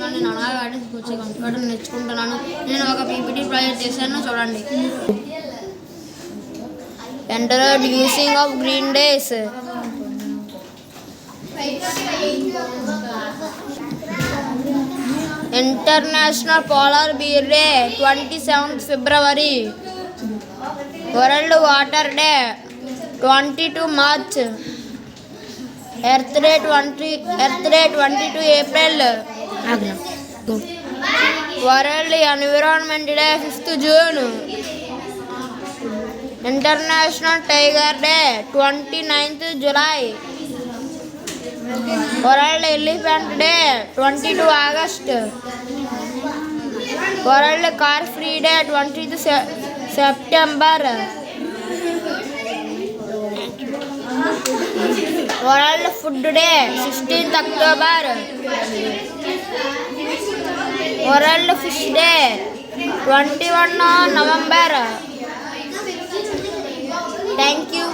నమస్కారం. నేను అనగా వచ్చి కంప్యూటర్ నేర్చుకుంటున్నాను. నేను ఒక పీపీటీ ప్రాజెక్ట్ చేశాను, చూడండి. Introducing of green days. International polar beer day 27th February. World water day 22 March. Earth day 22 April. World environment day 5th June. International tiger day 29th July. World elephant day 22 August. World car free day 20th September. World food day 16th October. World fish day 21 November. Thank you.